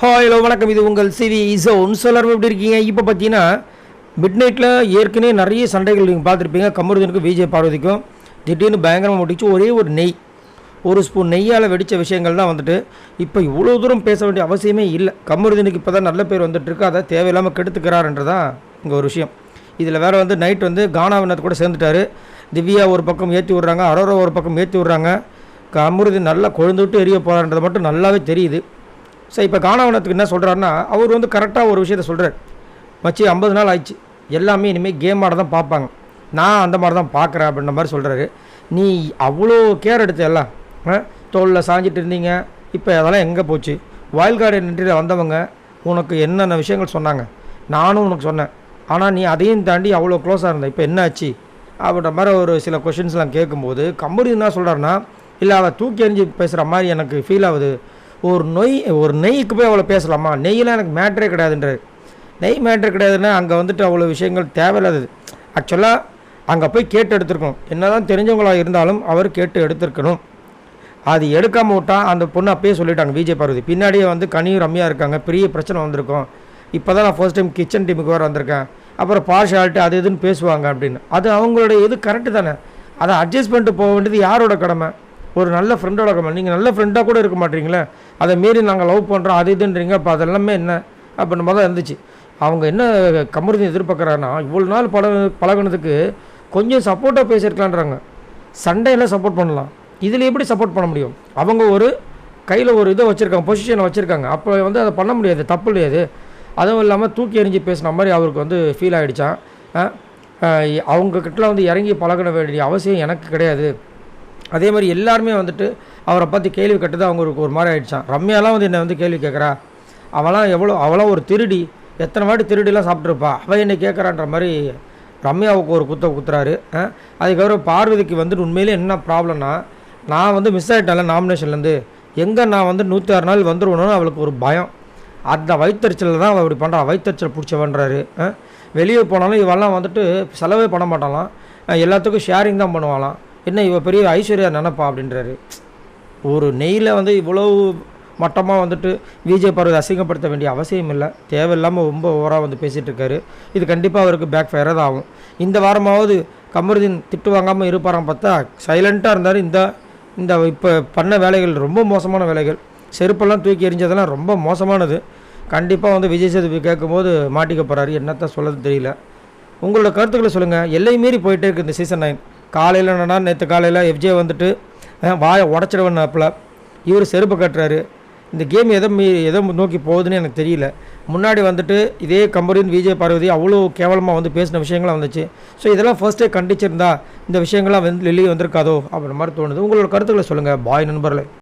Hello வணக்கம். இது உங்கள் சிவி ஜோன். எல்லாரும் எப்படி இருக்கீங்க? இப்போ பார்த்தீங்கன்னா மிட் நைட்டில் ஏற்கனவே நிறைய சண்டைகள் நீங்கள் பார்த்துருப்பீங்க. கமருதீனுக்கும் விஜய் பார்வதிக்கும் திடீர்னு பயங்கரமாக முடிச்சு ஒரே ஒரு நெய், ஒரு ஸ்பூன் நெய்யால் வெடித்த விஷயங்கள் தான் வந்துட்டு இப்போ இவ்வளோ தூரம் பேச வேண்டிய அவசியமே இல்லை. கமருதீனுக்கு இப்போ தான் நல்ல பேர் வந்துட்டுருக்கு, அதை தேவையில்லாமல் கெடுத்துக்கிறாருன்றதான் இங்கே ஒரு விஷயம். இதில் வேறு வந்து நைட் வந்து கானாவினத்தை கூட சேர்ந்துட்டார். திவ்யா ஒரு பக்கம் ஏற்றி விட்றாங்க, அரோரா ஒரு பக்கம் ஏற்றி விட்றாங்க. கமருதீன் நல்லா கொழுந்து விட்டு எரிய போகிறான்றது மட்டும் நல்லாவே தெரியுது. ஸோ இப்போ கானாவனத்துக்கு என்ன சொல்கிறாருன்னா, அவர் வந்து கரெக்டாக ஒரு விஷயத்த சொல்கிறார். மச்சி 50 நாள் ஆயிடுச்சு, எல்லாமே இனிமேல் கேம் ஆட தான் பார்ப்பாங்க, நான் அந்த மாதிரி தான் பார்க்குறேன் அப்படின்ற மாதிரி சொல்கிறாரு. நீ அவ்வளோ கேர் எடுத்த எல்லாம் தோளில் சாஞ்சிட்டு இருந்தீங்க, இப்போ அதெல்லாம் எங்கே போச்சு? வைல்ட் கார்டு என்ட்ரியில் வந்தவங்க உனக்கு என்னென்ன விஷயங்கள் சொன்னாங்க, நானும் உனக்கு சொன்னேன். ஆனால் நீ அதையும் தாண்டி அவ்வளோ க்ளோஸாக இருந்த, இப்போ என்ன ஆச்சு அப்படின்ற மாதிரி ஒரு சில கொஷின்ஸ்லாம் கேட்கும்போது கம்பெனி என்ன சொல்கிறாருன்னா, இல்லை அவள் தூக்கி எறிஞ்சு பேசுகிற மாதிரி எனக்கு ஃபீல் ஆகுது. ஒரு நெய்க்கு போய் அவ்வளோ பேசலாமா? நெய்யெலாம் எனக்கு மேட்ரே கிடையாதுன்றார். நெய் மேட்ரு கிடையாதுன்னா அங்கே வந்துட்டு அவ்வளோ விஷயங்கள் தேவையில்லாதது. ஆக்சுவலாக அங்கே போய் கேட்டு எடுத்துருக்கணும். என்ன தான் தெரிஞ்சவங்களாக இருந்தாலும் அவர் கேட்டு எடுத்துருக்கணும். அது எடுக்காமல் விட்டால் அந்த பொண்ணு அப்பயே சொல்லிட்டாங்க விஜய் பார்வதி. பின்னாடியே வந்து கனியும் ரம்யா இருக்காங்க, பெரிய பிரச்சனை வந்திருக்கும். இப்போ தான் நான் ஃபர்ஸ்ட் டைம் கிச்சன் டீமுக்கு வேறு வந்திருக்கேன், அப்புறம் பார்ஷாலிட்டி அது இதுன்னு பேசுவாங்க அப்படின்னு. அது அவங்களுடைய இது கரெக்டு தானே. அதை அட்ஜஸ்ட் பண்ணிட்டு போக வேண்டியது யாரோட கடமை? ஒரு நல்ல ஃப்ரெண்டோட கடமை. நீங்கள் நல்ல ஃப்ரெண்டாக கூட இருக்க மாட்டீங்களே, அதை மீறி நாங்கள் லவ் பண்ணுறோம் அது இதுன்றீங்க. அப்போ அதெல்லாமே என்ன அப்படின்ற மாதிரி தான் இருந்துச்சு. அவங்க என்ன கமருதீன் எதிர்பார்க்குறாங்கன்னா, இவ்வளோ நாள் பழகினதுக்கு கொஞ்சம் சப்போர்ட்டாக பேசியிருக்கலான்றாங்க. சண்டையெல்லாம் சப்போர்ட் பண்ணலாம், இதில் எப்படி சப்போர்ட் பண்ண முடியும்? அவங்க ஒரு கையில் ஒரு இதை வச்சுருக்காங்க, பொசிஷனை வச்சுருக்காங்க. அப்போ வந்து அதை பண்ண முடியாது, தப்பு இல்லையாது. அதுவும் இல்லாமல் தூக்கி எறிஞ்சி பேசின மாதிரி அவருக்கு வந்து ஃபீல் ஆகிடுச்சான். அவங்கக்கிட்ட வந்து இறங்கி பழகின வேண்டிய அவசியம் எனக்கு கிடையாது. அதே மாதிரி எல்லாருமே வந்துட்டு அவரை பற்றி கேள்வி கட்டுறது அவங்களுக்கு ஒரு மாதிரி ஆகிடுச்சான். ரம்யாலாம் வந்து என்னை வந்து கேள்வி கேட்குறா, அவளாம் ஒரு திருடி, எத்தனை வாட்டி திருடிலாம் சாப்பிட்ருப்பா, அவள் என்னை கேட்குறான்ற மாதிரி ரம்யாவுக்கு ஒரு குத்துறாரு. அதுக்கப்புறம் பார்வதிக்கு வந்துட்டு உண்மையிலே என்ன ப்ராப்ளம்னா, நான் வந்து மிஸ் ஆகிட்டேன்ல நாமினேஷன்லேருந்து, எங்கே நான் வந்து 106 நாள் வந்துடுவேணும்னு அவளுக்கு ஒரு பயம். அந்த வயிற்றுச்சலில் தான் அவள் இப்படி பண்ணுறான். வயிற்றுச்சல் பிடிச்சவன்றாரு. வெளியே போனாலும் இவெல்லாம் வந்துட்டு செலவே பண்ண மாட்டாலாம், எல்லாத்துக்கும் ஷேரிங் தான் பண்ணுவாளாம். என்ன இவ பெரிய ஐஸ்வர்யா நினைப்பா அப்படின்றாரு. ஒரு நெய்யில் வந்து இவ்வளோ மட்டமாக வந்துட்டு விஜய் பார்வதி அசிங்கப்படுத்த வேண்டிய அவசியம் இல்லை. தேவையில்லாமல் ரொம்ப ஓவராக வந்து பேசிகிட்டு இருக்காரு. இது கண்டிப்பாக அவருக்கு பேக் ஃபயராக தான் ஆகும். இந்த வாரமாவது கமருதீன் திட்டு வாங்காமல் இருப்பாரான்னு பார்த்தா சைலண்ட்டாக இருந்தார். இந்த இப்போ பண்ண வேலைகள் ரொம்ப மோசமான வேலைகள், செருப்பெல்லாம் தூக்கி எறிஞ்சதெல்லாம் ரொம்ப மோசமானது. கண்டிப்பாக வந்து விஜய் சேதுபதி கேட்கும்போது மாட்டிக்க போகிறாரு. என்னத்தான் சொல்லது தெரியல. உங்களோட கருத்துக்களை சொல்லுங்கள். எல்லை மீறி போயிட்டே இருக்குது இந்த சீசன் 9. காலையில் என்னன்னா, நேற்று காலையில் எஃப்ஜே வந்துட்டு வாயை உடச்சிடுவேன்னாப்பில் இவர் செருப்பு கட்டுறாரு. இந்த கேம் எதை நோக்கி போகுதுன்னு எனக்கு தெரியல. முன்னாடி வந்துட்டு இதே கமருதீன் விஜய் பார்வதி அவ்வளோ கேவலமாக வந்து பேசின விஷயங்கள்லாம் வந்துச்சு. ஸோ இதெல்லாம் ஃபர்ஸ்ட்டே கண்டிச்சிருந்தா இந்த விஷயங்கள்லாம் வந்து வெளியே வந்திருக்காதோ அப்படின்ற மாதிரி தோணுது. உங்களோட கருத்துக்களை சொல்லுங்கள். பாய் நண்பர்களே.